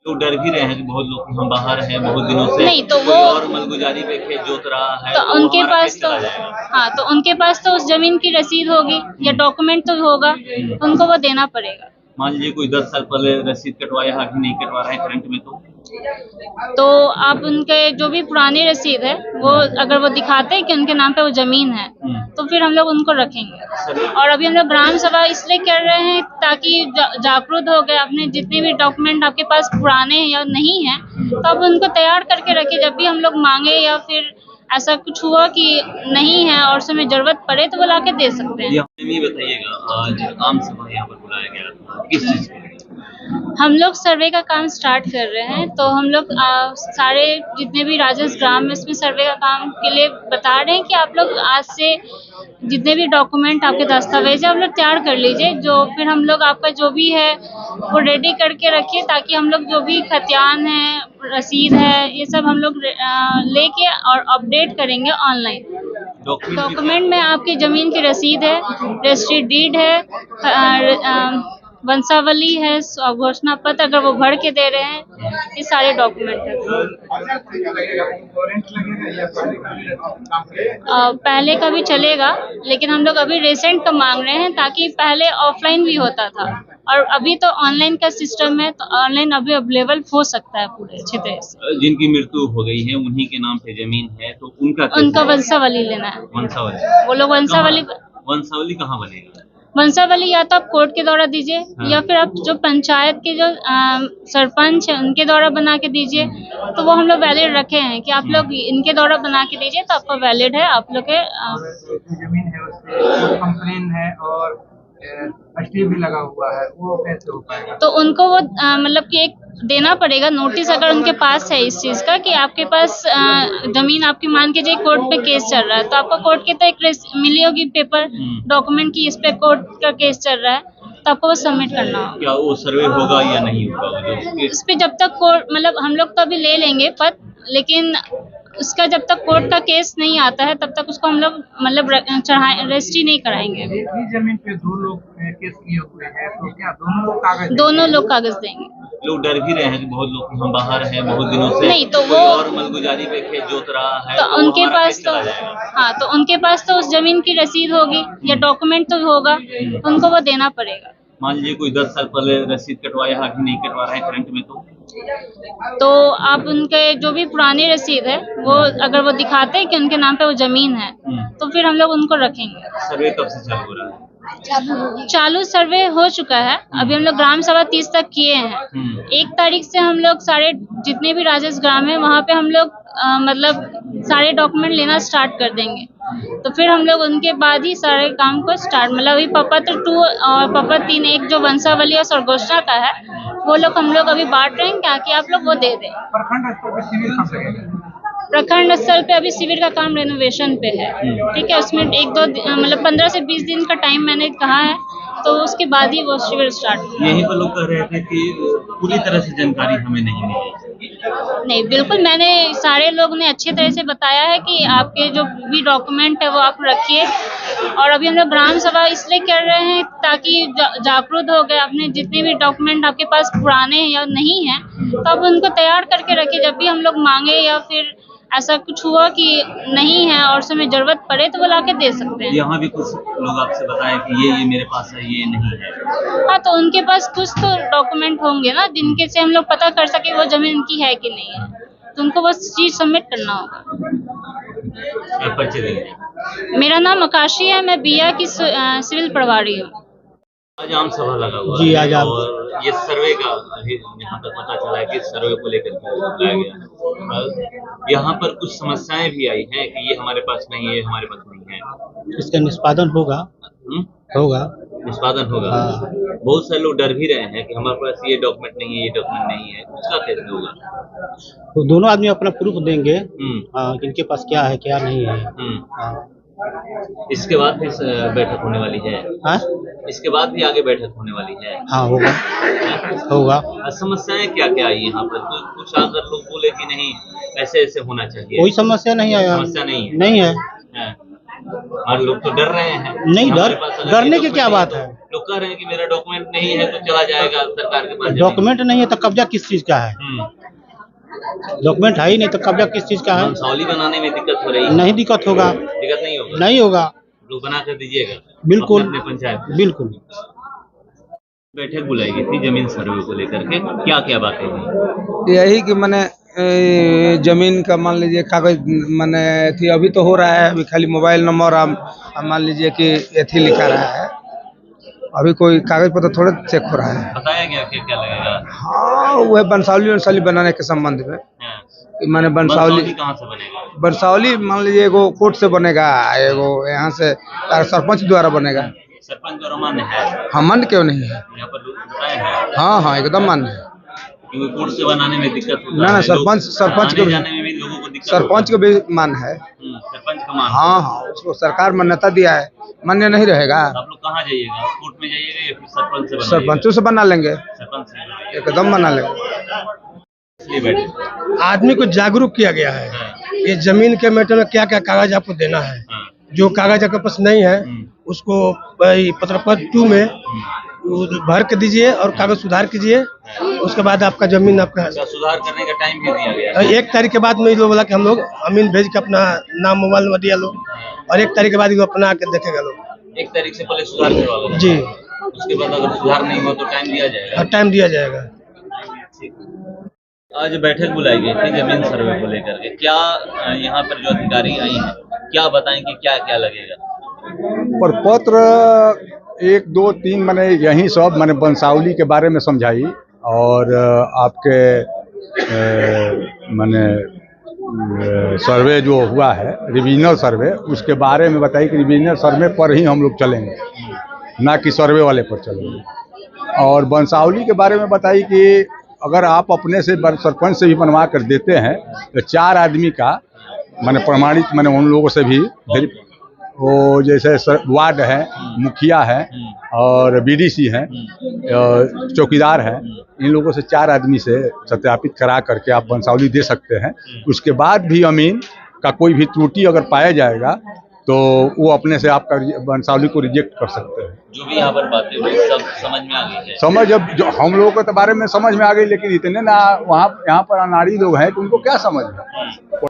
लोग डर भी रहे हैं कि बहुत लोग हम बाहर हैं बहुत दिनों से, नहीं तो कोई वो और मलगुजारी पे खेत जोत रहा है तो तो उनके हमारा पास खेत तो चला जाएगा। हाँ, तो उनके पास तो उस जमीन की रसीद होगी या डॉक्यूमेंट तो होगा, उनको वो देना पड़ेगा। मान लीजिए कोई 10 साल पहले रसीद कटवाया है, अभी नहीं कटवा रहे हैं करंट में, तो आप उनके जो भी पुरानी रसीद है वो अगर वो दिखाते हैं कि उनके नाम पे वो जमीन है तो फिर हम लोग उनको रखेंगे। और अभी हम लोग ग्राम सभा इसलिए कर रहे हैं ताकि जागरूक हो गए, अपने जितने भी डॉक्यूमेंट आपके पास पुराने हैं या नहीं है तो आप उनको तैयार करके रखिए, जब भी हम लोग मांगे या फिर ऐसा कुछ हुआ कि नहीं है और समय जरूरत पड़े तो वो ला के दे सकते हैं। ये बताइएगा, आज आम सभा यहाँ पर बुलाया गया था, किस चीज के लिए? हम लोग सर्वे का काम स्टार्ट कर रहे हैं, तो हम लोग सारे जितने भी राजस्व ग्राम में इसमें सर्वे का काम के लिए बता रहे हैं कि आप लोग आज से जितने भी डॉक्यूमेंट आपके दस्तावेज है आप लोग तैयार कर लीजिए, जो फिर हम लोग आपका जो भी है वो रेडी करके रखिए, ताकि हम लोग जो भी खतियान है, रसीद है, ये सब हम लोग लेके और अपडेट करेंगे ऑनलाइन। डॉक्यूमेंट में आपकी जमीन की रसीद है, रजिस्ट्री डीड है, वंशावली है, घोषणा पत्र अगर वो भर के दे रहे हैं, ये सारे डॉक्यूमेंट है। पहले का भी चलेगा, लेकिन हम लोग अभी रिसेंट का मांग रहे हैं, ताकि पहले ऑफलाइन भी होता था और अभी तो ऑनलाइन का सिस्टम है, तो ऑनलाइन अभी अवेलेबल हो सकता है पूरे अच्छे तरह से। जिनकी मृत्यु हो गई है उन्हीं के नाम पे जमीन है तो उनका वंशावली लेना है। वंशावली, वो लोग वंशावली कहाँ बनेगा? वंशावली या तो आप कोर्ट के द्वारा दीजिए, या फिर आप जो पंचायत के जो सरपंच है उनके द्वारा बना के दीजिए, तो वो हम लोग वैलिड रखे हैं कि आप लोग इनके द्वारा बना के दीजिए तो आपका वैलिड है। आप लोग के जमीन है उसपे कंप्लेन है और स्टे भी लगा हुआ है, वो कैसे हो पाएगा? तो उनको वो मतलब कि एक देना पड़ेगा नोटिस, अगर उनके पास है इस चीज का कि आपके पास जमीन आपकी मान के जाए कोर्ट पे केस चल रहा है, तो आपको कोर्ट की तो एक मिली होगी पेपर डॉक्यूमेंट की, इस पे कोर्ट का केस चल रहा है, तो आपको वो सबमिट करना होगा। क्या वो सर्वे होगा या नहीं होगा? इस पे जब तक कोर्ट मतलब हम लोग तो अभी ले लेंगे पद, लेकिन उसका जब तक कोर्ट का केस नहीं आता है तब तक उसको हम लोग मतलब रजिस्ट्री नहीं कराएंगे। जमीन पे दो लोग केस किए हुए हैं, तो क्या दोनों लोग कागज देंगे। लोग डर भी रहे हैं कि बहुत लोग हम बाहर हैं बहुत दिनों से, नहीं तो कोई वो और मलगुजारी पे खेत जोत रहा है तो उनके हमारा पास खेत तो चला जाएगा। हाँ, तो उनके पास तो उस जमीन की रसीद होगी या डॉक्यूमेंट तो होगा, उनको वो देना पड़ेगा। मान लीजिए कोई 10 साल पहले रसीद कटवाया है, अभी नहीं कटवा रहे हैं करंट में, तो आप उनके जो भी पुरानी रसीद है वो अगर वो दिखाते हैं कि उनके नाम पे वो जमीन है तो फिर हम लोग उनको रखेंगे। सर्वे कब से चालू हो रहा है? चालू सर्वे हो चुका है, अभी हम लोग ग्राम सभा 30 तक किए हैं। 1 तारीख से हम लोग सारे जितने भी राजस्व ग्राम है वहाँ पे हम लोग मतलब सारे डॉक्यूमेंट लेना स्टार्ट कर देंगे, तो फिर हम लोग उनके बाद ही सारे काम को स्टार्ट मतलब अभी प्रपत्र 2 और प्रपत्र 3 एक जो वंशावली और सरघोषणा का है वो लोग हम लोग अभी बांट रहे हैं कि आप लोग वो दे दें। प्रखंड स्तर पे अभी शिविर का काम रेनोवेशन पे है, ठीक है, उसमें 1-2 मतलब 15 से 20 दिन का टाइम मैंने कहा है, तो उसके बाद ही वो शिविर स्टार्ट होगा। यहीं पर लोग कह रहे थे कि पूरी तरह से जानकारी हमें नहीं मिली। नहीं, बिल्कुल मैंने सारे लोग ने अच्छे तरह से बताया है कि आपके जो भी डॉक्यूमेंट है वो आप रखिए, और अभी हम लोग ग्राम सभा इसलिए कर रहे हैं ताकि जागरूक हो गए, अपने जितने भी डॉक्यूमेंट आपके पास पुराने हैं या नहीं है तो आप उनको तैयार करके रखिए, जब भी हम लोग मांगे या फिर ऐसा कुछ हुआ कि नहीं है और समय जरूरत पड़े तो वो ला के दे सकते हैं। यहाँ भी कुछ लोग आपसे बताए कि ये मेरे पास है, ये नहीं है। हाँ, तो उनके पास कुछ तो डॉक्यूमेंट होंगे ना जिनके से हम लोग पता कर सके वो जमीन उनकी है कि नहीं है, तो उनको बस चीज सबमिट करना होगा। पर्चे देंगे। मेरा नाम आकाशी है, मैं बिया की सिविल प्रभारी हूँ। आज आम सभा लगा हुआ जी, है आज और ये सर्वे का अभी यहाँ तक पता चला है कि सर्वे को लेकर के बुलाया गया। यहाँ पर कुछ समस्याएं भी आई हैं कि ये हमारे पास नहीं है, हमारे पास नहीं है। इसका निष्पादन होगा। निष्पादन होगा। हाँ। बहुत सारे लोग डर भी रहे हैं कि हमारे पास ये डॉक्यूमेंट नहीं है, ये डॉक्यूमेंट नहीं है, उसका कैसे होगा? तो दोनों आदमी अपना प्रूफ देंगे इनके पास क्या है क्या नहीं है। हाँ। इसके बाद भी बैठक होने वाली है। हाँ? इसके बाद भी आगे बैठक होने वाली है। हाँ, होगा। समस्याएं क्या क्या आई यहाँ पर? कुछ अगर लोग बोले कि नहीं ऐसे ऐसे होना चाहिए। कोई समस्या नहीं आया। समस्या नहीं है। है। और लोग तो डर रहे हैं। नहीं, डरने की क्या बात है। लोग लोग कह रहे हैं कि मेरा डॉक्यूमेंट नहीं है तो चला जाएगा सरकार के पास। डॉक्यूमेंट नहीं है तो कब्जा किस चीज का है? डॉक्यूमेंट है ही नहीं तो कब्जा किस चीज का है? वंशावली बनाने में दिक्कत हो रही है। नहीं दिक्कत होगा, दिक्कत नहीं होगा, नहीं होगा, लोग बना कर दीजिएगा बिल्कुल अपने पंचायत। बिल्कुल। बैठक बुलाई गई थी जमीन सर्वे को लेकर के, क्या क्या बातें हुई? यही कि मैंने जमीन का मान लीजिए कागज मैंने थी अभी तो हो रहा है, अभी खाली मोबाइल नंबर हम मान लीजिए कि एथी लिखा रहा है, अभी कोई कागज पत्र थोड़े चेक हो रहा है। बताया गया कि क्या लगेगा? हाँ वह वंशावली बनाने के संबंध में हाँ। मैंने वंशावली कहाँ से बनेगा? वंशावली मान लीजिए एगो कोर्ट से बनेगा, एगो यहाँ से सरपंच द्वारा बनेगा। सरपंच द्वारा मान्य है? हाँ मान्य क्यों नहीं है, यहाँ पर लोग बताए हैं। हाँ हाँ एकदम मान्य है। क्योंकि कोर्ट से बनाने में दिक्कत होता ना है। सरपंच को जाने में भी लोगों को दिक्कत सरपंच को भी मान है। सरपंच का मान। हाँ हाँ उसको सरकार मान्यता दिया है, मान्य नहीं रहेगा। आप लोग कहाँ जाइएगा? कोर्ट में जाइएगा या फिर सरपंच से? सरपंचों से बना लेंगे, सरपंच से एकदम बना लेंगे। इसलिए बैठे। आदमी को जागरूक किया गया है। ये जमीन के मैटर में क्या क्या कागज आपको देना है, जो कागज आपके पास नहीं है उसको पत्र 2 में भर के दीजिए और कागज सुधार कीजिए, उसके बाद आपका जमीन आपका। सुधार करने का टाइम भी दिया गया। 1 तारीख के बाद में लोग बोला कि हम लोग अमीन भेज के अपना नाम मोबाइल नंबर दिया लोग, और 1 तारीख के बाद अपना आके देखेगा लोग। 1 तारीख से पहले सुधार करवा लो जी, उसके बाद अगर सुधार नहीं हुआ तो टाइम दिया जाएगा। टाइम दिया जाएगा। आज बैठक बुलाई गई थी जमीन सर्वे को लेकर के, क्या यहाँ पर जो अधिकारी आई हैं क्या बताएं कि क्या क्या लगेगा? पर पत्र 1 2 3 मैंने यही सब मैंने वंशावली के बारे में समझाई, और आपके मैंने सर्वे जो हुआ है रिवीजनल सर्वे, उसके बारे में बताई कि रिवीजनल सर्वे पर ही हम लोग चलेंगे, ना कि सर्वे वाले पर चलेंगे। और वंशावली के बारे में बताई कि अगर आप अपने से सरपंच से भी बनवा कर देते हैं तो 4 आदमी का मैंने प्रमाणित मैंने उन लोगों से भी वो जैसे वार्ड है, मुखिया है और बीडीसी है, चौकीदार है, इन लोगों से 4 आदमी से सत्यापित करा करके आप वंशावली दे सकते हैं। उसके बाद भी अमीन का कोई भी त्रुटि अगर पाया जाएगा तो वो अपने से आपका वंशावली को रिजेक्ट कर सकते हैं। जो भी यहाँ पर बातें हुई सब समझ में आ गई है? समझ अब जो हम लोगों के बारे में समझ में आ गई, लेकिन इतने ना वहाँ यहाँ पर अनाड़ी लोग हैं कि उनको क्या समझ है।